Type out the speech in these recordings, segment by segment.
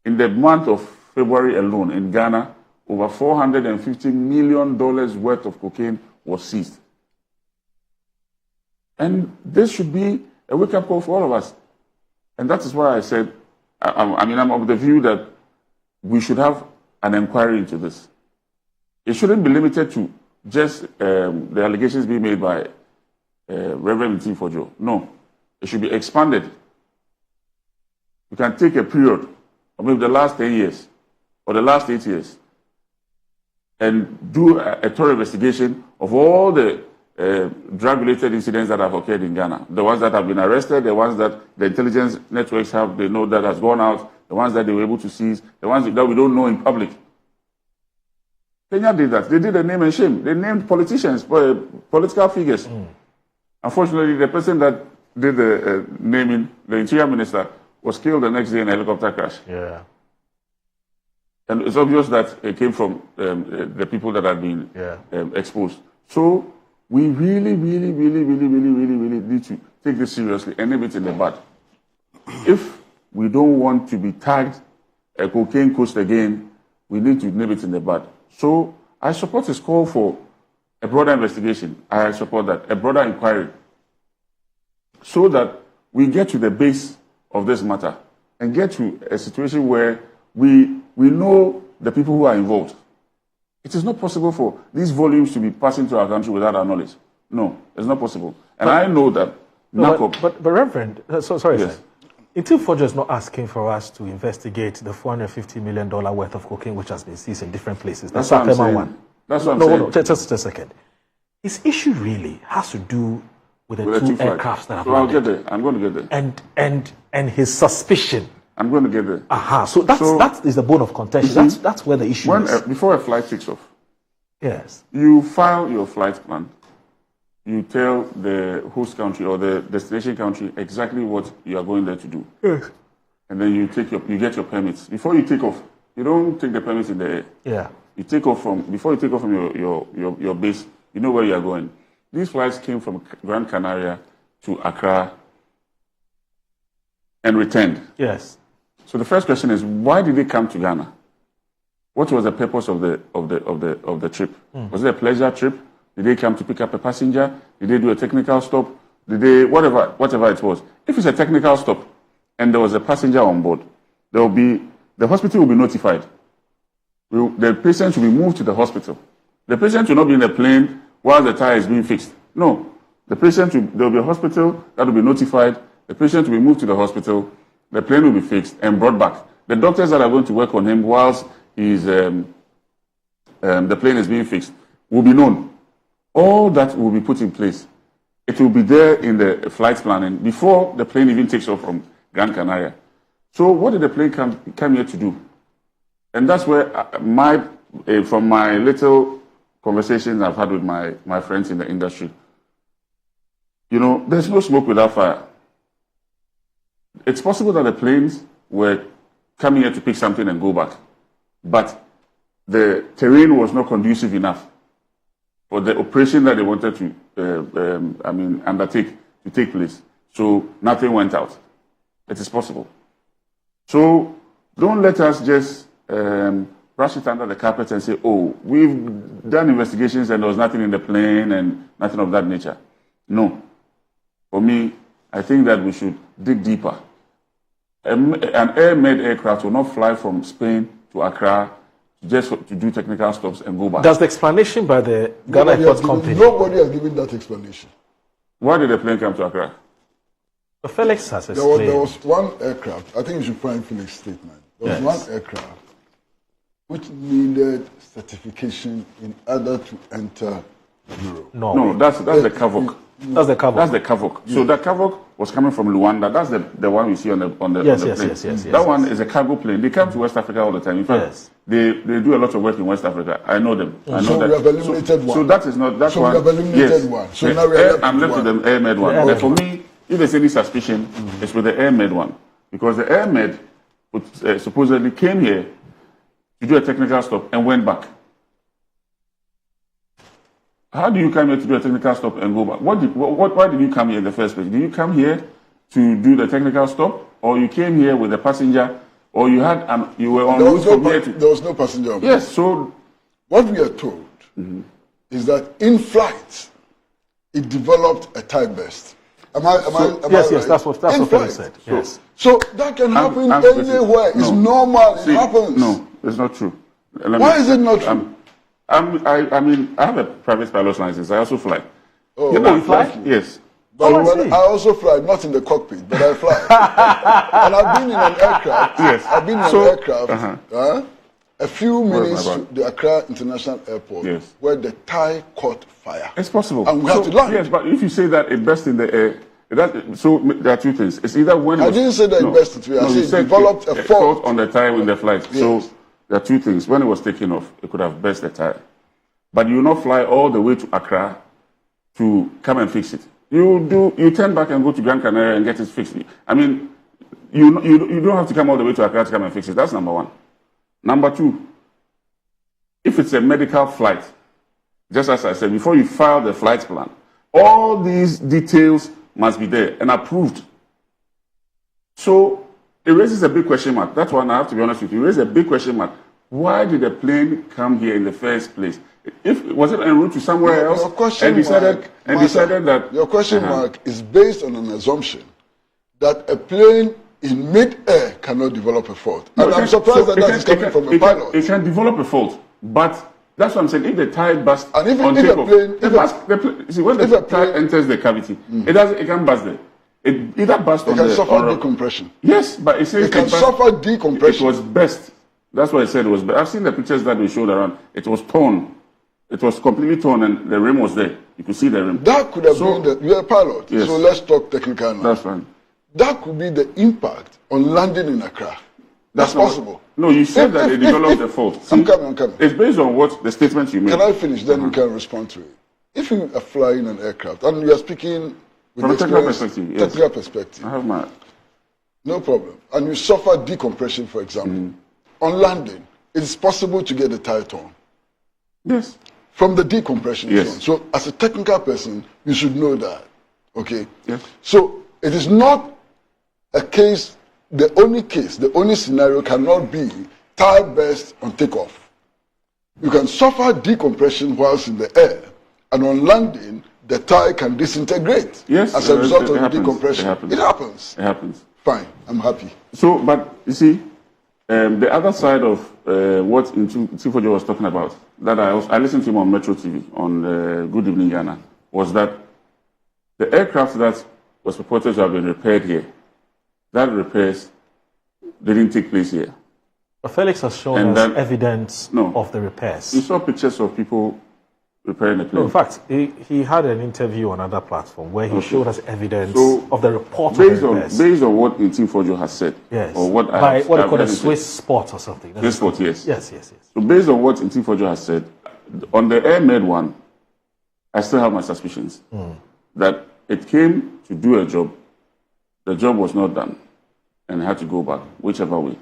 In the month of February alone in Ghana, over $450 million worth of cocaine was seized. And this should be a wake-up call for all of us. And that is why I said, I'm of the view that we should have an inquiry into this. It shouldn't be limited to just the allegations being made by Reverend Ntimfo. No, it should be expanded. You can take a period, or maybe the last 10 years, or the last 8 years, and do a thorough investigation of all the drug-related incidents that have occurred in Ghana. The ones that have been arrested, the ones that the intelligence networks they know that has gone out, the ones that they were able to seize, the ones that we don't know in public. Kenya did that. They did a name and shame. They named politicians, political figures. Unfortunately, the person that did the naming, the interior minister, was killed the next day in a helicopter crash. Yeah. And it's obvious that it came from the people that had been exposed. So we really need to take this seriously and nip it in the bud. If we don't want to be tagged a cocaine coast again, we need to nip it in the bud. So I support his call for a broader investigation. I support that, a broader inquiry, so that we get to the base of this matter and get to a situation where we know the people who are involved. It is not possible for these volumes to be passing to our country without our knowledge. No, it's not possible. And I know that. But Reverend, sorry, yes. Sir. Ntimfo is not asking for us to investigate the $450 million worth of cocaine which has been seized in different places. That's what I'm saying. That's what I'm saying. No, just a second. His issue really has to do with the two aircrafts that have landed. I'll get there. I'm going to get there. And his suspicion. I'm going to get there. So that is the bone of contention. That's where the issue is. Before a flight takes off, yes, you file your flight plan. You tell the host country or the destination country exactly what you are going there to do. Yes. And then you get your permits. Before you take off, you don't take the permits in the air. Yeah. You take off before you take off from your base, you know where you are going. These flights came from Gran Canaria to Accra and returned. Yes. So the first question is, why did they come to Ghana? What was the purpose of the trip? Was it a pleasure trip? Did they come to pick up a passenger? Did they do a technical stop? Did they whatever it was? If it's a technical stop and there was a passenger on board, the hospital will be notified. The patient will be moved to the hospital. The patient will not be in the plane while the tire is being fixed. No, there will be a hospital that will be notified. The patient will be moved to the hospital. The plane will be fixed and brought back. The doctors that are going to work on him whilst the plane is being fixed will be known. All that will be put in place. It will be there in the flight planning before the plane even takes off from Gran Canaria. So what did the plane come here to do? And that's where from my little conversations I've had with my friends in the industry, there's no smoke without fire. It's possible that the planes were coming here to pick something and go back, but the terrain was not conducive enough for the operation that they wanted to, undertake to take place. So nothing went out. It is possible. So don't let us just brush it under the carpet and say, oh, we've done investigations and there was nothing in the plane and nothing of that nature. No. For me, I think that we should dig deeper. An AirMed aircraft will not fly from Spain to Accra just to do technical stops and go back. That's the explanation by the Ghana Airports Company. Nobody has given that explanation. Why did the plane come to Accra? Felix has explained. There was one aircraft. I think you should find Felix's statement. There was one aircraft which needed certification in order to enter Europe. No, that's the Kavok. That's the Kavok. That's the Kavok. Yeah. So the Kavok was coming from Luanda. That's the one we see on the plane. Yes. That one is a cargo plane. They come to West Africa all the time. In fact, they do a lot of work in West Africa. I know them. I know that. We have eliminated one. So that is not that so one. We have eliminated one. So now I'm left with the AirMed one. Yeah. For me, if there's any suspicion, it's with the AirMed one, because the AirMed supposedly came here to do a technical stop and went back. How do you come here to do a technical stop and go back? Why did you come here in the first place? Did you come here to do the technical stop, or you came here with a passenger or you had you were on There route was, no, from here to there was no passenger on board. yes. So What we are told is that in flight, it developed a tie burst. Am I Yes, right? that's what In Felix flight. said. Yes. So that can happen listen, anywhere. It's no. normal. See, It happens. No, it's not true. Why is it not true? I mean, I have a private pilot's license. I also fly. Oh, You fly? Yes. But I when see. I also fly, not in the cockpit, but I fly. And I've been in an aircraft. Yes. I've been in So, an aircraft. A few minutes to the Accra International Airport, Yes. where the tie caught fire. It's possible. And we have to land. Yes, but if you say that it burst in the air, so there are two things. It's either when I didn't say that it burst into the air. I you said it developed a fault on the tire in the flight. Yes. So there are two things. When it was taking off, it could have burst the tire. But you will not fly all the way to Accra to come and fix it. You turn back and go to Gran Canaria and get it fixed. I mean, you don't have to come all the way to Accra to come and fix it. That's number one. Number two, if it's a medical flight, just as I said, before you file the flight plan, all these details must be there and approved. So it raises a big question mark. That's one I have to be honest with you. It raises a big question mark. Why did the plane come here in the first place? Was it en route to somewhere else? Your question and decided that your question mark is based on an assumption that a plane in mid-air cannot develop a fault. No, And I'm surprised that is coming from a pilot. It can develop a fault, but that's what I'm saying. If the tire bursts And if on a takeoff, plane- see, when the tire enters the cavity, it can burst there. It either burst on It can the suffer decompression. Yes, but it says It can suffer decompression. It was best. That's what I said. It was. I've seen the pictures that we showed around. It was torn. It was completely torn, and the rim was there. You could see the rim. That could have been you're a pilot, Yes. so let's talk technical now. That's fine. That could be the impact on landing in Accra. That's not- possible. No, you said that it developed a fault. I'm coming. It's based on what the statement you made. Can I finish? Then you can respond to it. If you are flying an aircraft and you are speaking with From a technical experience- perspective, yes. technical perspective, I have my. no problem, and you suffer decompression, for example, on landing, it's possible to get the tire torn Yes. from the decompression Yes. zone. So, as a technical person, you should know that. Okay. Yes. So it is not a case. The only scenario cannot be tire burst on takeoff. You can suffer decompression whilst in the air, and on landing, the tire can disintegrate Yes. as a result it of happens. decompression. It happens. It happens. It happens. Fine, I'm happy. So, but you see, the other side of what Tifojo was talking about, that I listened to him on Metro TV on Good Evening Ghana, was that the aircraft that was purported to have been repaired here, that repairs didn't take place here. But Felix has shown And us then- evidence No. of the repairs. You saw pictures of people repairing the plane. No, in fact, he had an interview on another platform where he showed us evidence So, of the report of based the on repairs. what Tifojo has said, Yes. or what By what they call read a into- Swiss spot or something. Swiss spot, yes. Yes. So based on what Tifojo has said, on the AirMed one, I still have my suspicions that it came to do a job, the job was not done, and it had to go back, whichever way.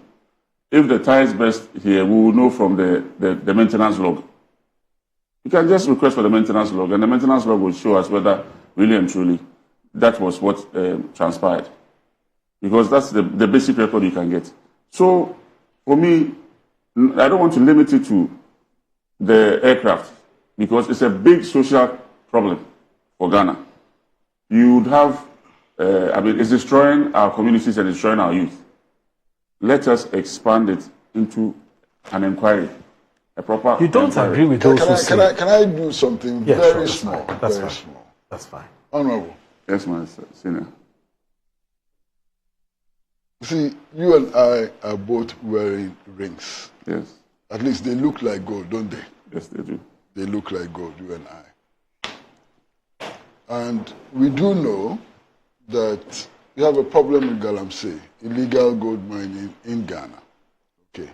If the tires burst here, we will know from the maintenance log. You can just request for the maintenance log, and the maintenance log will show us whether really and truly that was what transpired. Because that's the basic record you can get. So, for me, I don't want to limit it to the aircraft, because it's a big social problem for Ghana. You would have, it's destroying our communities and destroying our youth. Let us expand it into an inquiry, a proper. You don't inquiry. agree with those who say... Can I do something Yeah, very sure, that's small? fine. That's very fine. small. That's fine. Honorable. Yes, my senior. See, you and I are both wearing rings. Yes, At least they look like gold, don't they? yes, they do. They look like gold, you and I. And we do know that we have a problem with Galamsey, illegal gold mining in Ghana. Okay.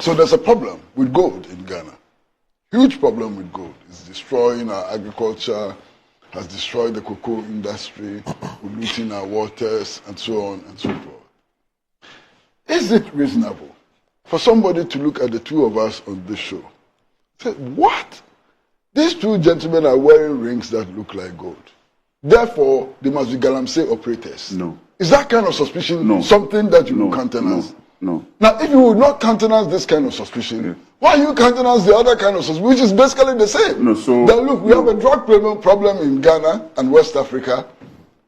So there's a problem with gold in Ghana. Huge problem with gold. It's destroying our agriculture, has destroyed the cocoa industry, polluting our waters, and so on and so forth. Is it reasonable for somebody to look at the two of us on this show? Say, what? These two gentlemen are wearing rings that look like gold. Therefore, they must be galamsey operators. No. Is that kind of suspicion something that you will countenance? No. Now, if you would not countenance this kind of suspicion, why you countenance the other kind of suspicion, which is basically the same? No, so... Then look, we have a drug problem in Ghana and West Africa,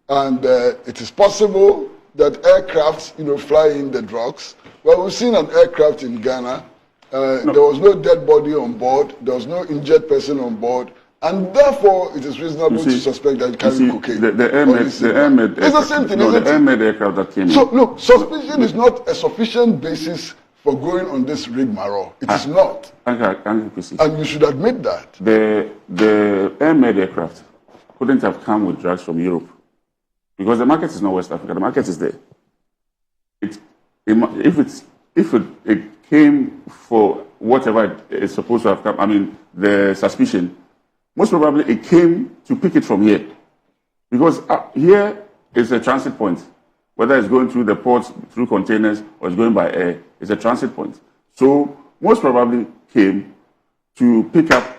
and it is possible that aircrafts, fly in the drugs. Well, we've seen an aircraft in Ghana. There was no dead body on board. There was no injured person on board. And therefore, it is reasonable to suspect that it carried cocaine. The AirMed it's the same thing, isn't it? The AirMed aircraft that came in. So, look, suspicion is not a sufficient basis for going on this rigmarole. It is not. And you should admit that. The AirMed aircraft couldn't have come with drugs from Europe. Because the market is not West Africa. The market is there. If it came for whatever it's supposed to have come, I mean, the suspicion, most probably it came to pick it from here. Because here is a transit point. Whether it's going through the ports, through containers, or it's going by air, it's a transit point. So most probably came to pick up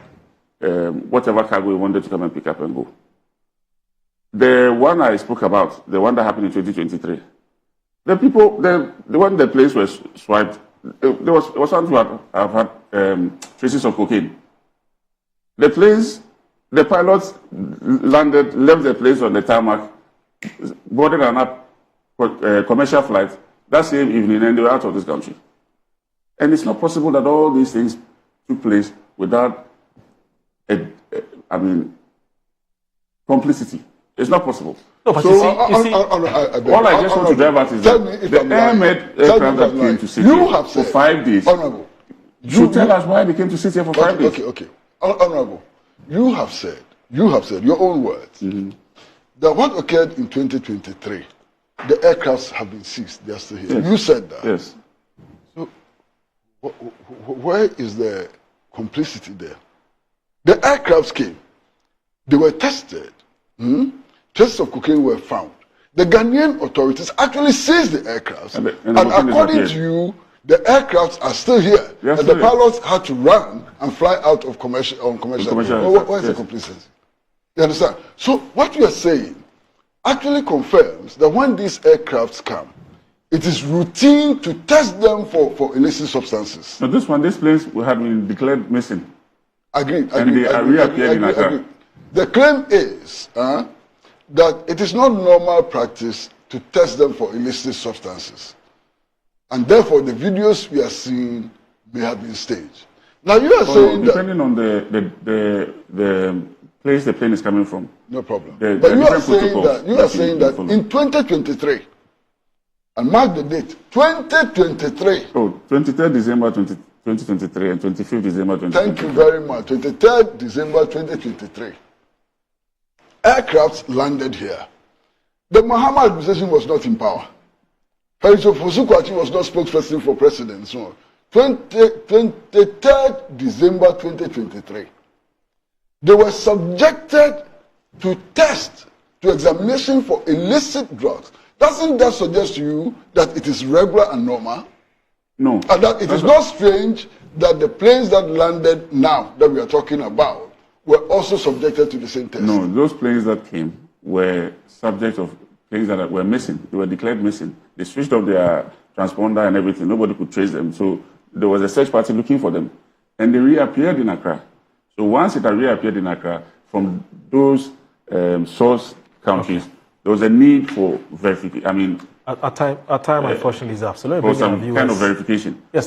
whatever cargo we wanted to come and pick up and go. The one I spoke about, the one that happened in 2023, when the planes were swiped, there was someone who have had traces of cocaine. The pilots landed, left the place on the tarmac, boarded an commercial flight that same evening, and they were out of this country. And it's not possible that all these things took place without, complicity. It's not possible. No, but so, all I just want to drive at is that the AirMed aircraft that came to sit here for 5 days. Honorable, you tell us why they came to sit here for 5 days. Okay. Honorable, you have said, your own words, that what occurred in 2023, the aircrafts have been seized. They are still here. Yes. You said that. Yes. So, where is the complicity there? The aircrafts came. They were tested. Traces of cocaine were found. The Ghanaian authorities actually seized the aircrafts. And according to you, the aircrafts are still here. And the pilots had to run and fly out of commercial. Where is the complicity? You understand? So what you are saying actually confirms that when these aircrafts come, it is routine to test them for illicit substances. Now these planes had been declared missing. Agreed. And they are reappeared in Accra. The claim is that it is not normal practice to test them for illicit substances. And therefore, the videos we are seeing may have been staged. Now, you are saying depending on the place the plane is coming from. No problem. But you are saying that in 2023, and mark the date, 2023. 23rd December 2023 and 25th December 2023. Thank you very much. 23rd December 2023. Aircrafts landed here. The Mahama administration was not in power. Fariso Fosukwati was not spokesperson for president. So, 23rd December 2023. They were subjected to test, to examination for illicit drugs. Doesn't that suggest to you that it is regular and normal? No. And that it is not strange that the planes that landed now, that we are talking about, were also subjected to the same test? No, those planes that came were subject of planes that were missing. They were declared missing. They switched off their transponder and everything. Nobody could trace them. So there was a search party looking for them. And they reappeared in Accra. So once it had reappeared in Accra, from those source countries, there was a need for verification. Our time, unfortunately, is absolutely for some kind of verification. Yes.